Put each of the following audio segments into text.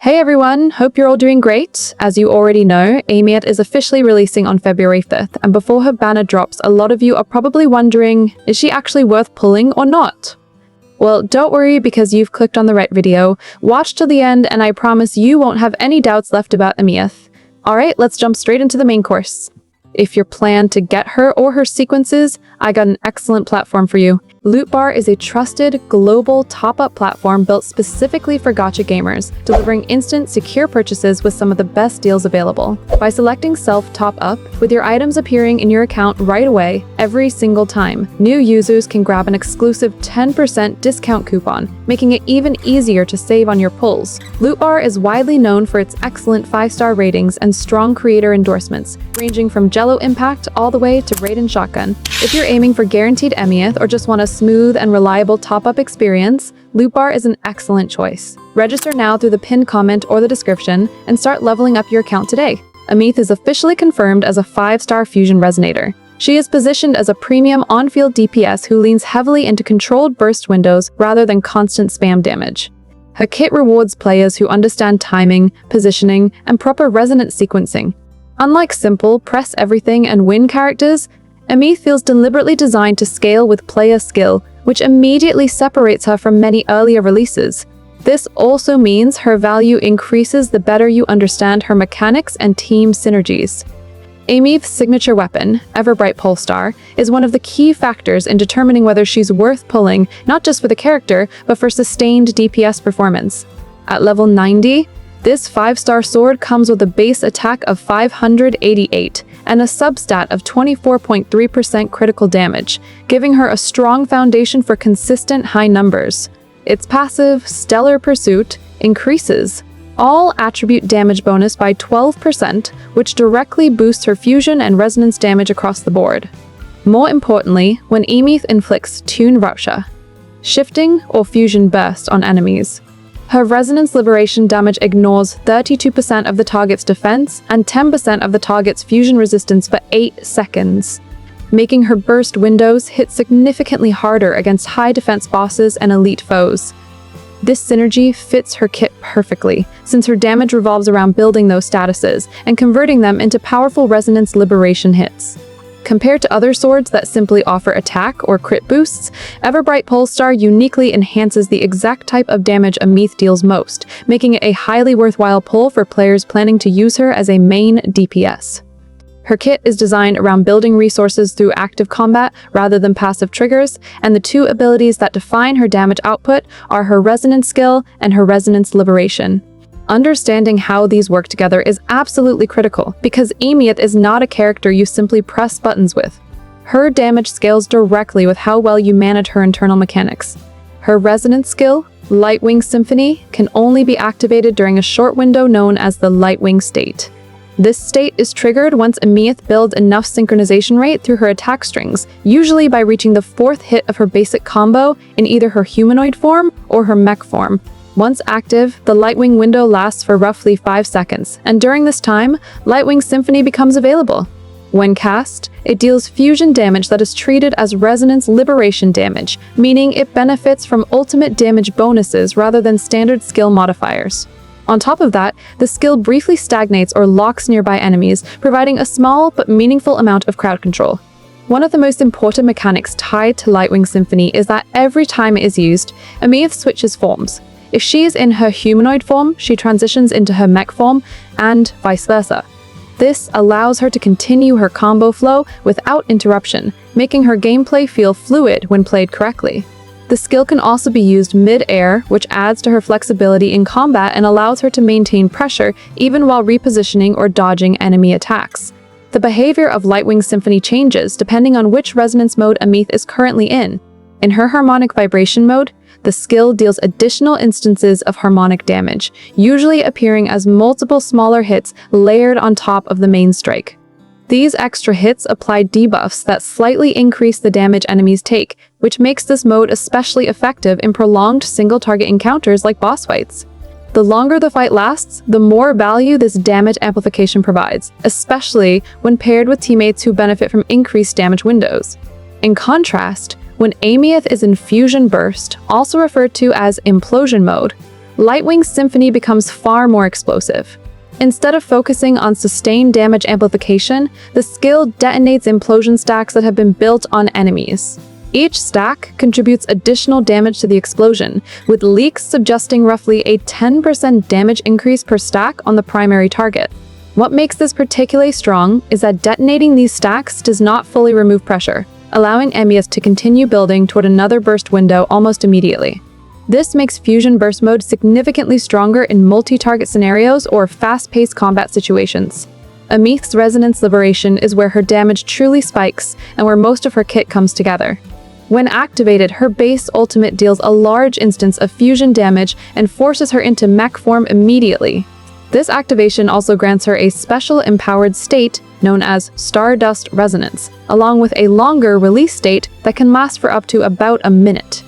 Hey everyone, hope you're all doing great. As you already know, Aemeath is officially releasing on February 5th, and before her banner drops, a lot of you are probably wondering, is she actually worth pulling or not? Well, don't worry because you've clicked on the right video. Watch till the end and I promise you won't have any doubts left about Aemeath. Alright, let's jump straight into the main course. If you're planned to get her or her sequences, I got an excellent platform for you. Loot Bar is a trusted, global top-up platform built specifically for gacha gamers, delivering instant, secure purchases with some of the best deals available. By selecting self-top-up, with your items appearing in your account right away, every single time, new users can grab an exclusive 10% discount coupon, making it even easier to save on your pulls. Loot Bar is widely known for its excellent 5-star ratings and strong creator endorsements, ranging from Jello Impact all the way to Raiden Shotgun. If you're aiming for guaranteed Aemeath or just want a smooth and reliable top-up experience, Loot Bar is an excellent choice. Register now through the pinned comment or the description and start leveling up your account today. Aemeath is officially confirmed as a 5-star fusion resonator. She is positioned as a premium on-field DPS who leans heavily into controlled burst windows rather than constant spam damage. Her kit rewards players who understand timing, positioning, and proper resonance sequencing. Unlike simple, press everything and win characters, Aemeath feels deliberately designed to scale with player skill, which immediately separates her from many earlier releases. This also means her value increases the better you understand her mechanics and team synergies. Aemeath's signature weapon, Everbright Polestar, is one of the key factors in determining whether she's worth pulling, not just for the character, but for sustained DPS performance. At level 90, this 5-star sword comes with a base attack of 588 and a substat of 24.3% critical damage, giving her a strong foundation for consistent high numbers. Its passive, Stellar Pursuit, increases all attribute damage bonus by 12%, which directly boosts her fusion and resonance damage across the board. More importantly, when Aemeath inflicts Tune Rupture, shifting or fusion burst on enemies, her resonance liberation damage ignores 32% of the target's defense and 10% of the target's fusion resistance for 8 seconds, making her burst windows hit significantly harder against high defense bosses and elite foes. This synergy fits her kit perfectly, since her damage revolves around building those statuses and converting them into powerful resonance liberation hits. Compared to other swords that simply offer attack or crit boosts, Everbright Polestar uniquely enhances the exact type of damage Aemeath deals most, making it a highly worthwhile pull for players planning to use her as a main DPS. Her kit is designed around building resources through active combat rather than passive triggers, and the two abilities that define her damage output are her resonance skill and her resonance liberation. Understanding how these work together is absolutely critical, because Aemeath is not a character you simply press buttons with. Her damage scales directly with how well you manage her internal mechanics. Her resonance skill, Lightwing Symphony, can only be activated during a short window known as the Lightwing state. This state is triggered once Aemeath builds enough synchronization rate through her attack strings, usually by reaching the 4th hit of her basic combo in either her humanoid form or her mech form. Once active, the Lightwing window lasts for roughly 5 seconds, and during this time, Lightwing Symphony becomes available. When cast, it deals fusion damage that is treated as resonance liberation damage, meaning it benefits from ultimate damage bonuses rather than standard skill modifiers. On top of that, the skill briefly stagnates or locks nearby enemies, providing a small but meaningful amount of crowd control. One of the most important mechanics tied to Lightwing Symphony is that every time it is used, Aemeath switches forms. If she is in her humanoid form, she transitions into her mech form, and vice versa. This allows her to continue her combo flow without interruption, making her gameplay feel fluid when played correctly. The skill can also be used mid-air, which adds to her flexibility in combat and allows her to maintain pressure even while repositioning or dodging enemy attacks. The behavior of Lightwing Symphony changes depending on which resonance mode Aemeath is currently in. In her harmonic vibration mode, the skill deals additional instances of harmonic damage, usually appearing as multiple smaller hits layered on top of the main strike. These extra hits apply debuffs that slightly increase the damage enemies take, which makes this mode especially effective in prolonged single-target encounters like boss fights. The longer the fight lasts, the more value this damage amplification provides, especially when paired with teammates who benefit from increased damage windows. In contrast, when Aemeath is in Fusion Burst, also referred to as Implosion mode, Lightwing's Symphony becomes far more explosive. Instead of focusing on sustained damage amplification, the skill detonates implosion stacks that have been built on enemies. Each stack contributes additional damage to the explosion, with leaks suggesting roughly a 10% damage increase per stack on the primary target. What makes this particularly strong is that detonating these stacks does not fully remove pressure, allowing Aemeath to continue building toward another burst window almost immediately. This makes Fusion Burst Mode significantly stronger in multi-target scenarios or fast-paced combat situations. Aemeath's Resonance Liberation is where her damage truly spikes and where most of her kit comes together. When activated, her base ultimate deals a large instance of fusion damage and forces her into mech form immediately. This activation also grants her a special empowered state known as Stardust Resonance, along with a longer release state that can last for up to about a minute.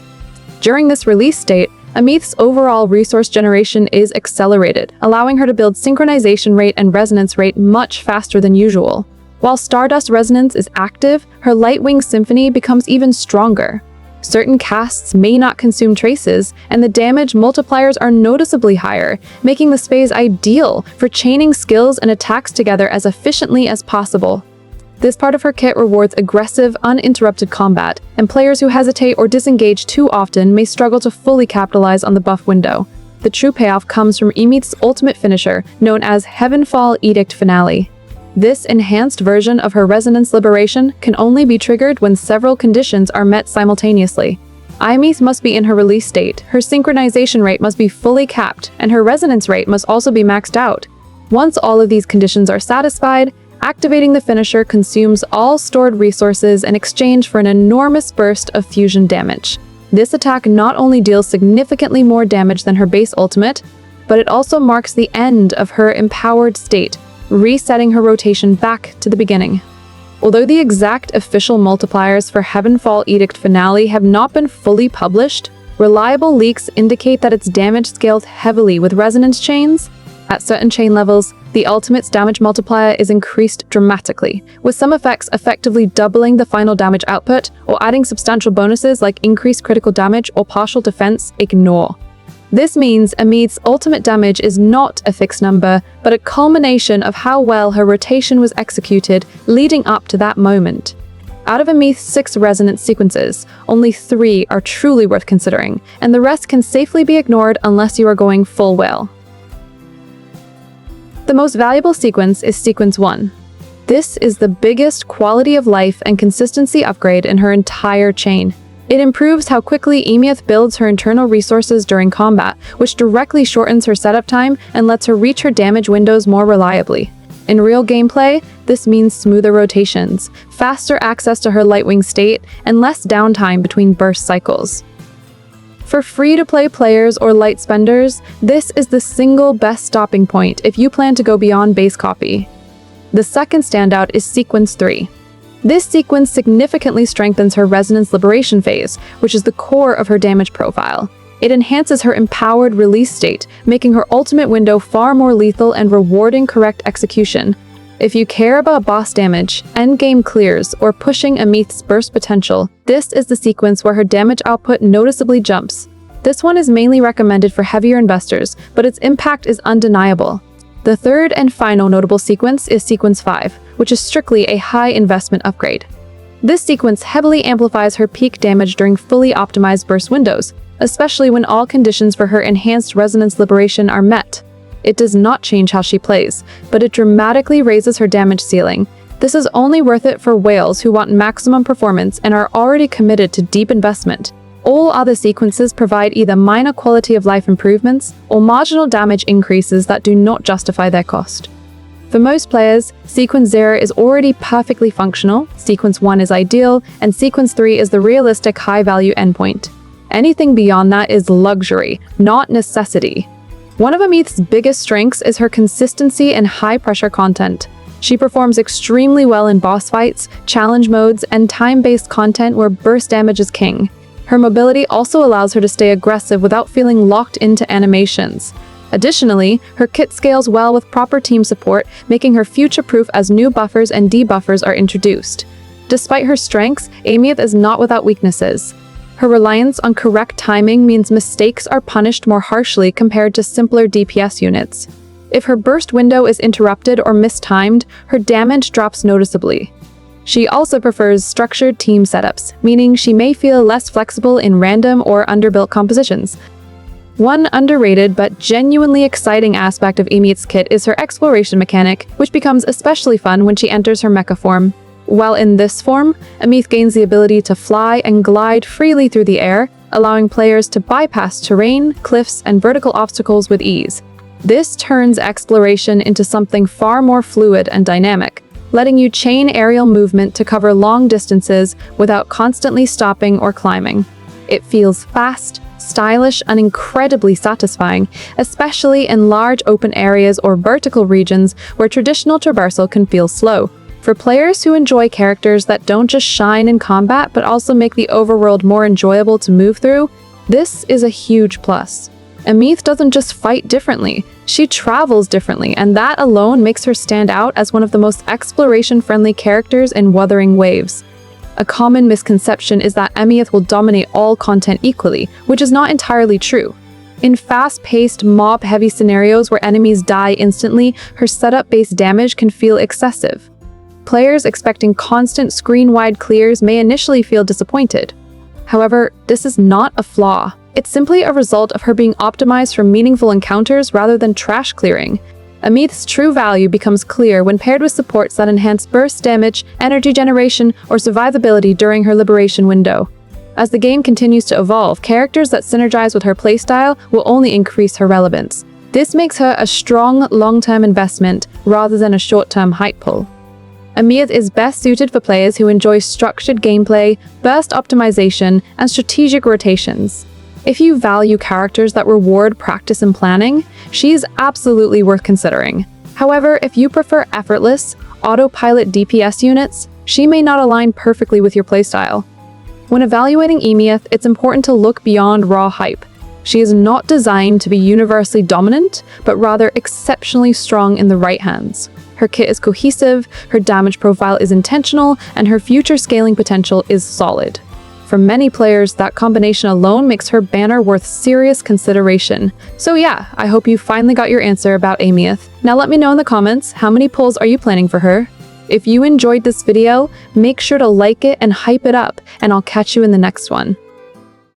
During this release state, Aemeath's overall resource generation is accelerated, allowing her to build synchronization rate and resonance rate much faster than usual. While Stardust Resonance is active, her Lightwing Symphony becomes even stronger. Certain casts may not consume traces, and the damage multipliers are noticeably higher, making this phase ideal for chaining skills and attacks together as efficiently as possible. This part of her kit rewards aggressive, uninterrupted combat, and players who hesitate or disengage too often may struggle to fully capitalize on the buff window. The true payoff comes from Aemeath's ultimate finisher, known as Heavenfall Edict Finale. This enhanced version of her Resonance Liberation can only be triggered when several conditions are met simultaneously. Aemeath must be in her release state, her synchronization rate must be fully capped, and her resonance rate must also be maxed out. Once all of these conditions are satisfied, activating the finisher consumes all stored resources in exchange for an enormous burst of fusion damage. This attack not only deals significantly more damage than her base ultimate, but it also marks the end of her empowered state, resetting her rotation back to the beginning. Although the exact official multipliers for Heavenfall Edict Finale have not been fully published, reliable leaks indicate that its damage scales heavily with resonance chains. At certain chain levels, the ultimate's damage multiplier is increased dramatically, with some effects effectively doubling the final damage output or adding substantial bonuses like increased critical damage or partial defense ignore. This means Aemeath's ultimate damage is not a fixed number, but a culmination of how well her rotation was executed leading up to that moment. Out of Aemeath's 6 resonance sequences, only 3 are truly worth considering, and the rest can safely be ignored unless you are going full whale. The most valuable sequence is Sequence 1. This is the biggest quality of life and consistency upgrade in her entire chain. It improves how quickly Aemeath builds her internal resources during combat, which directly shortens her setup time and lets her reach her damage windows more reliably. In real gameplay, this means smoother rotations, faster access to her Lightwing state, and less downtime between burst cycles. For free-to-play players or light spenders, this is the single best stopping point if you plan to go beyond base copy. The second standout is Sequence 3. This sequence significantly strengthens her Resonance Liberation phase, which is the core of her damage profile. It enhances her empowered release state, making her ultimate window far more lethal and rewarding correct execution. If you care about boss damage, endgame clears, or pushing Aemeath's burst potential, this is the sequence where her damage output noticeably jumps. This one is mainly recommended for heavier investors, but its impact is undeniable. The third and final notable sequence is Sequence 5, which is strictly a high investment upgrade. This sequence heavily amplifies her peak damage during fully optimized burst windows, especially when all conditions for her enhanced Resonance Liberation are met. It does not change how she plays, but it dramatically raises her damage ceiling. This is only worth it for whales who want maximum performance and are already committed to deep investment. All other sequences provide either minor quality of life improvements or marginal damage increases that do not justify their cost. For most players, Sequence 0 is already perfectly functional, Sequence 1 is ideal, and Sequence 3 is the realistic high-value endpoint. Anything beyond that is luxury, not necessity. One of Aemeath's biggest strengths is her consistency and high-pressure content. She performs extremely well in boss fights, challenge modes, and time-based content where burst damage is king. Her mobility also allows her to stay aggressive without feeling locked into animations. Additionally, her kit scales well with proper team support, making her future-proof as new buffers and debuffers are introduced. Despite her strengths, Aemeath is not without weaknesses. Her reliance on correct timing means mistakes are punished more harshly compared to simpler DPS units. If her burst window is interrupted or mistimed, her damage drops noticeably. She also prefers structured team setups, meaning she may feel less flexible in random or underbuilt compositions. One underrated but genuinely exciting aspect of Aemeath's kit is her exploration mechanic, which becomes especially fun when she enters her mecha form. While in this form, Aemeath gains the ability to fly and glide freely through the air, allowing players to bypass terrain, cliffs, and vertical obstacles with ease. This turns exploration into something far more fluid and dynamic, letting you chain aerial movement to cover long distances without constantly stopping or climbing. It feels fast, stylish, and incredibly satisfying, especially in large open areas or vertical regions where traditional traversal can feel slow. For players who enjoy characters that don't just shine in combat but also make the overworld more enjoyable to move through, this is a huge plus. Aemeath doesn't just fight differently, she travels differently, and that alone makes her stand out as one of the most exploration-friendly characters in Wuthering waves. A common misconception is that Aemeath will dominate all content equally, which is not entirely true. In fast-paced, mob-heavy scenarios where enemies die instantly, her setup-based damage can feel excessive. Players expecting constant screen-wide clears may initially feel disappointed. However, this is not a flaw. It's simply a result of her being optimized for meaningful encounters rather than trash clearing. Aemeath's true value becomes clear when paired with supports that enhance burst damage, energy generation, or survivability during her liberation window. As the game continues to evolve, characters that synergize with her playstyle will only increase her relevance. This makes her a strong, long-term investment rather than a short-term hype pull. Aemeath is best suited for players who enjoy structured gameplay, burst optimization, and strategic rotations. If you value characters that reward practice and planning, she is absolutely worth considering. However, if you prefer effortless, autopilot DPS units, she may not align perfectly with your playstyle. When evaluating Aemeath, it's important to look beyond raw hype. She is not designed to be universally dominant, but rather exceptionally strong in the right hands. Her kit is cohesive, her damage profile is intentional, and her future scaling potential is solid. For many players, that combination alone makes her banner worth serious consideration. So yeah, I hope you finally got your answer about Aemeath. Now let me know in the comments, how many pulls are you planning for her? If you enjoyed this video, make sure to like it and hype it up, and I'll catch you in the next one.